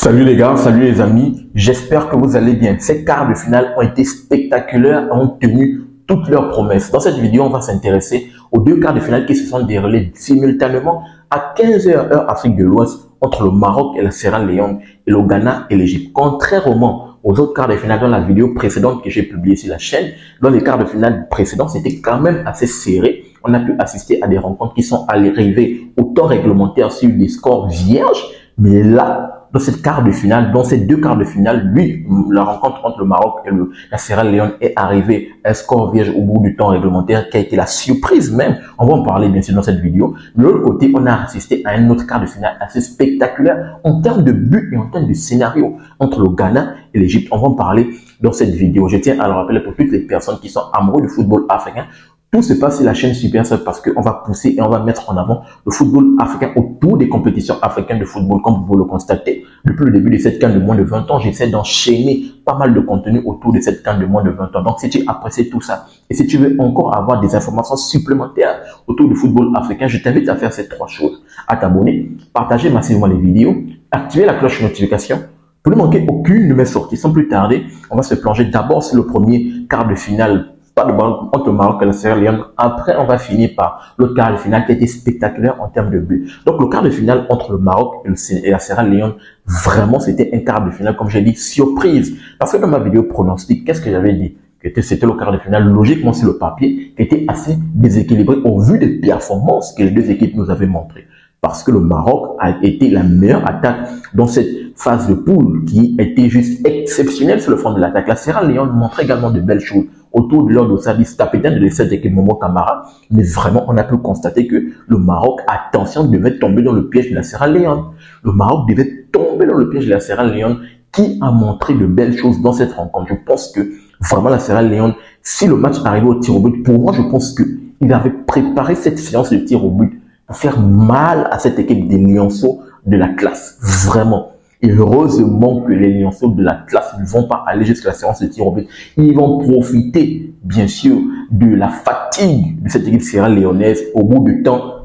Salut les gars, salut les amis, j'espère que vous allez bien. Ces quarts de finale ont été spectaculaires, ont tenu toutes leurs promesses. Dans cette vidéo, on va s'intéresser aux deux quarts de finale qui se sont déroulés simultanément à 15 h heure Afrique de l'Ouest entre le Maroc et la Sierra Leone et le Ghana et l'Égypte. Contrairement aux autres quarts de finale dans la vidéo précédente que j'ai publiée sur la chaîne, dans les quarts de finale précédents, c'était quand même assez serré. On a pu assister à des rencontres qui sont arrivées au temps réglementaire sur des scores vierges, mais là, dans cette quart de finale, dans ces deux quarts de finale, lui, la rencontre entre le Maroc et la Sierra Leone est arrivée à un score vierge au bout du temps réglementaire qui a été la surprise même. On va en parler bien sûr dans cette vidéo. De l'autre côté, on a assisté à un autre quart de finale assez spectaculaire en termes de but et en termes de scénario entre le Ghana et l'Égypte. On va en parler dans cette vidéo. Je tiens à le rappeler pour toutes les personnes qui sont amoureux du football africain. Tout se passe sur la chaîne Super Sub parce qu'on va pousser et on va mettre en avant le football africain autour des compétitions africaines de football. Comme vous le constatez, depuis le début de cette CAN de moins de 20 ans, j'essaie d'enchaîner pas mal de contenu autour de cette CAN de moins de 20 ans. Donc, si tu apprécies tout ça et si tu veux encore avoir des informations supplémentaires autour du football africain, je t'invite à faire ces trois choses. À t'abonner, partager massivement les vidéos, activer la cloche de notification pour ne manquer aucune de mes sorties. Sans plus tarder, on va se plonger d'abord sur le premier quart de finale entre le Maroc et la Sierra Leone. Après, on va finir par l'autre quart de finale qui a été spectaculaire en termes de buts. Donc, le quart de finale entre le Maroc et la Sierra Leone, vraiment, c'était un quart de finale, comme j'ai dit, surprise. Parce que dans ma vidéo pronostic, qu'est-ce que j'avais dit? C'était le quart de finale, logiquement, sur le papier, qui était assez déséquilibré au vu des performances que les deux équipes nous avaient montrées. Parce que le Maroc a été la meilleure attaque dans cette phase de poule qui était juste exceptionnelle sur le front de l'attaque. La Sierra Leone montrait également de belles choses autour de leur dossard capitaine de cette équipe Momo Camara. Mais vraiment, on a pu constater que le Maroc, attention, devait tomber dans le piège de la Sierra Leone. Le Maroc devait tomber dans le piège de la Sierra Leone qui a montré de belles choses dans cette rencontre. Je pense que vraiment la Sierra Leone, si le match arrivait au tir au but, pour moi, je pense qu'il avait préparé cette séance de tir au but pour faire mal à cette équipe des Lionceaux de la classe. Vraiment. Et heureusement que les Lionceaux de la classe ne vont pas aller jusqu'à la séance de tir au but. Ils vont profiter, bien sûr, de la fatigue de cette équipe sierra-léonaise au bout du temps,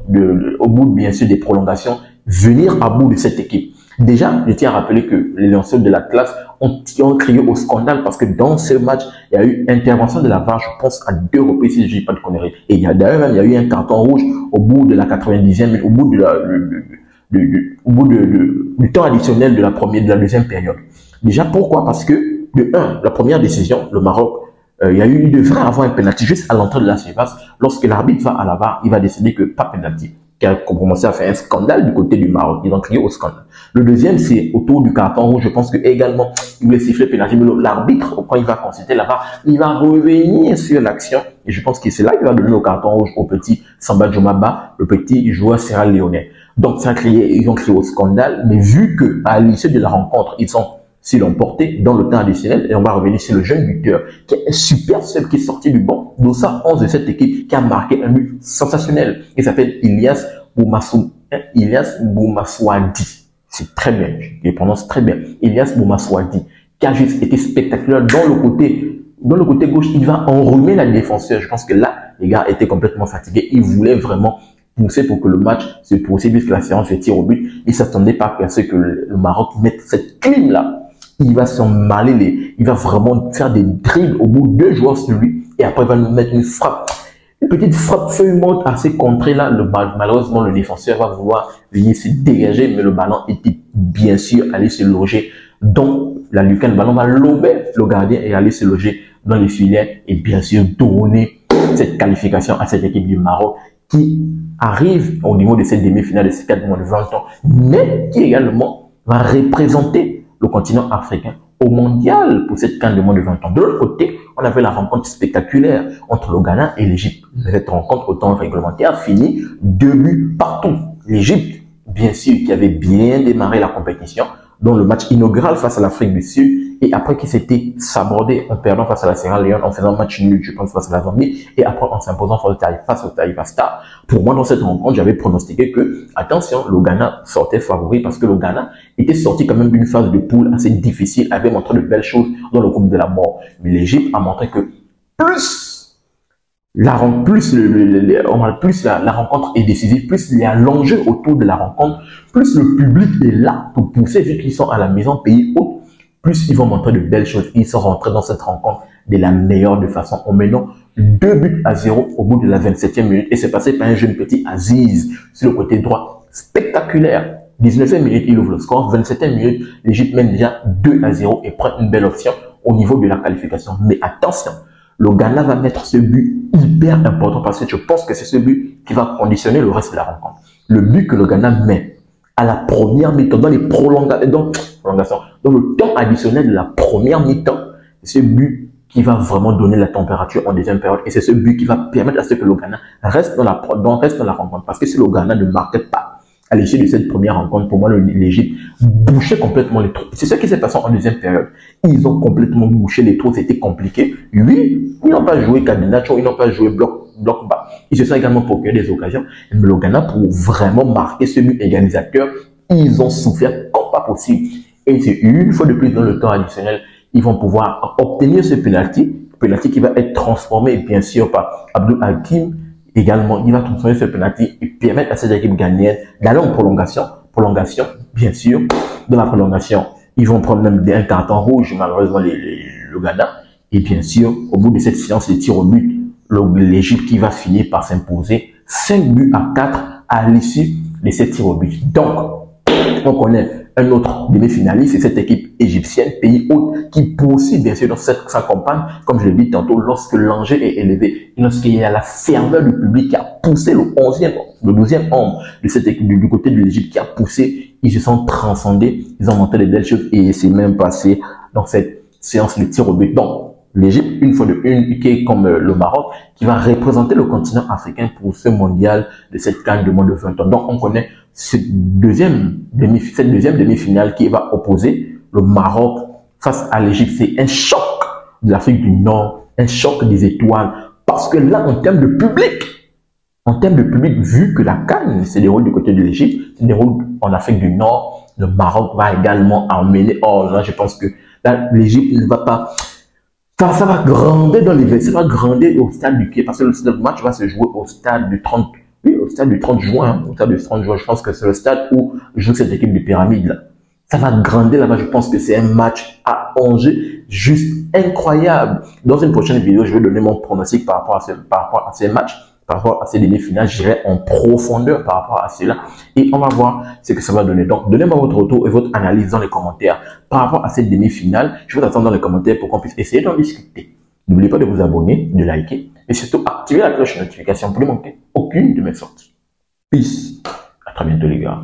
au bout, bien sûr, des prolongations, venir à bout de cette équipe. Déjà, je tiens à rappeler que les Lionceaux de la classe ont crié au scandale parce que dans ce match, il y a eu intervention de la VAR, je pense, à 2 reprises, si je ne dis pas de conneries. Et d'ailleurs, même, il y a eu un carton rouge au bout de la 90e, au bout du temps additionnel de la deuxième période. Déjà, pourquoi? Parce que, de 1, la première décision, le Maroc, il devrait avoir un penalty juste à l'entrée de la surface. Lorsque l'arbitre va à la VAR, il va décider que pas penalty, qui a commencé à faire un scandale du côté du Maroc. Ils ont crié au scandale. Le deuxième, c'est autour du carton rouge. Je pense que également, il voulait siffler penalty. Mais l'arbitre, quand il va consulter la VAR, il va revenir sur l'action. Et je pense que c'est là qu'il va donner le carton rouge au petit Samba Djomaba, le petit joueur sierra-léonais. Donc, ils ont crié au scandale. Mais vu que à l'issue de la rencontre, ils sont s'il l'emporté dans le temps additionnel, et on va revenir sur le jeune buteur qui est un super seul qui est sorti du banc, dossard 11 de cette équipe qui a marqué un but sensationnel. Il s'appelle Ilyas Boumaswadi. C'est très bien, je prononce très bien. Ilyas Boumaswadi, qui a juste été spectaculaire dans le côté gauche. Il va enrhumer la défenseur. Je pense que là, les gars étaient complètement fatigués. Ils voulaient vraiment pousser pour que le match se poursuive jusqu'à la séance de tir au but. Ils ne s'attendaient pas à ce que le Maroc mette cette clim-là. Il va s'emmaler, il va vraiment faire des dribbles au bout de 2 joueurs sur lui et après il va nous mettre une frappe. Une petite frappe feuille morte à ces contrées-là. Malheureusement, le défenseur va vouloir venir se dégager, mais le ballon était bien sûr allé se loger dans la lucarne. Le ballon va lober le gardien et aller se loger dans les filets et bien sûr donner cette qualification à cette équipe du Maroc qui arrive au niveau de cette demi-finale de ces 4 mois de 20 ans, mais qui également va représenter le continent africain au mondial pour cette CAN de moins de 20 ans. De l'autre côté, on avait la rencontre spectaculaire entre le Ghana et l'Égypte. Cette rencontre au temps réglementaire finit 2 buts partout. L'Égypte, bien sûr, qui avait bien démarré la compétition, dans le match inaugural face à l'Afrique du Sud, et après qui s'était sabordé en perdant face à la Sierra Leone, en faisant un match nul, je pense, face à la Zambie, et après en s'imposant face au Taïba Stars. Pour moi, dans cette rencontre, j'avais pronostiqué que, attention, le Ghana sortait favori parce que le Ghana était sorti quand même d'une phase de poule assez difficile, avait montré de belles choses dans le groupe de la mort. Mais l'Égypte a montré que plus plus, la rencontre est décisive, plus il y a l'enjeu autour de la rencontre, plus le public est là pour pousser, vu qu'ils sont à la maison, pays haut, plus ils vont montrer de belles choses. Ils sont rentrés dans cette rencontre de la meilleure de façon en menant 2-0 au bout de la 27e minute. Et c'est passé par un jeune petit Aziz sur le côté droit. Spectaculaire. 19e minute, il ouvre le score. 27e minute, l'Égypte mène déjà 2-0 et prend une belle option au niveau de la qualification. Mais attention, le Ghana va mettre ce but hyper important parce que je pense que c'est ce but qui va conditionner le reste de la rencontre. Le but que le Ghana met à la première mi-temps, dans les prolongations, dans le temps additionnel de la première mi-temps, c'est ce but qui va vraiment donner la température en deuxième période et c'est ce but qui va permettre à ce que le Ghana reste dans la rencontre. Parce que si le Ghana ne marquait pas à l'issue de cette première rencontre, pour moi, l'Égypte bouchait complètement les trous. C'est ce qui s'est passé en deuxième période. Ils ont complètement bouché les trous, c'était compliqué. Oui, ils n'ont pas joué Cadenacho, ils n'ont pas joué bloc bas. Ils se sont également procuré des occasions. Mais le Ghana, pour vraiment marquer ce but égalisateur, ils ont souffert comme pas possible. Et c'est une fois de plus dans le temps additionnel, ils vont pouvoir obtenir ce penalty qui va être transformé bien sûr par Abdul Hakim. Également, il va transformer ce penalty et permettre à cette équipe ghanéenne d'aller en prolongation. Prolongation, bien sûr. Dans la prolongation, ils vont prendre même un carton rouge, malheureusement, le Ghana. Et bien sûr, au bout de cette séance de tir au but, l'Égypte qui va finir par s'imposer 5-4 à l'issue de ces tirs au but. Donc, on connaît un autre demi-finaliste, c'est cette équipe égyptienne, pays hôte, qui poursuit bien sûr dans sa campagne, comme je l'ai dit tantôt, lorsque l'enjeu est élevé, et lorsqu'il y a la ferveur du public qui a poussé le 12e homme de cette équipe, du côté de l'Égypte, qui a poussé, ils se sont transcendés, ils ont monté des belles choses, et c'est même passé dans cette séance de tir au but. Donc, l'Égypte, une fois de une, qui est comme le Maroc, qui va représenter le continent africain pour ce mondial de cette CAN de moins de 20 ans. Donc, on connaît cette deuxième demi-finale qui va opposer le Maroc face à l'Égypte. C'est un choc de l'Afrique du Nord, un choc des étoiles. Parce que là, en termes de public, vu que la CAN se déroule du côté de l'Égypte, se déroule en Afrique du Nord, le Maroc va également emmener. Oh là, je pense que là, l'Égypte ne va pas. Ça va grandir dans les ça va grandir au stade du pied parce que le match va se jouer au stade du 30 juin, au stade du 30 juin. Je pense que c'est le stade où joue cette équipe de pyramide là. Ça va grandir là-bas. Je pense que c'est un match à enjeu juste incroyable. Dans une prochaine vidéo, je vais donner mon pronostic par rapport à ces matchs, par rapport à ces demi-finales. J'irai en profondeur par rapport à cela et on va voir ce que ça va donner. Donc, donnez-moi votre retour et votre analyse dans les commentaires par rapport à cette demi-finale. Je vous attends dans les commentaires pour qu'on puisse essayer d'en discuter. N'oubliez pas de vous abonner, de liker et surtout activer la cloche de notification pour ne manquer aucune de mes sorties. Peace. À très bientôt les gars.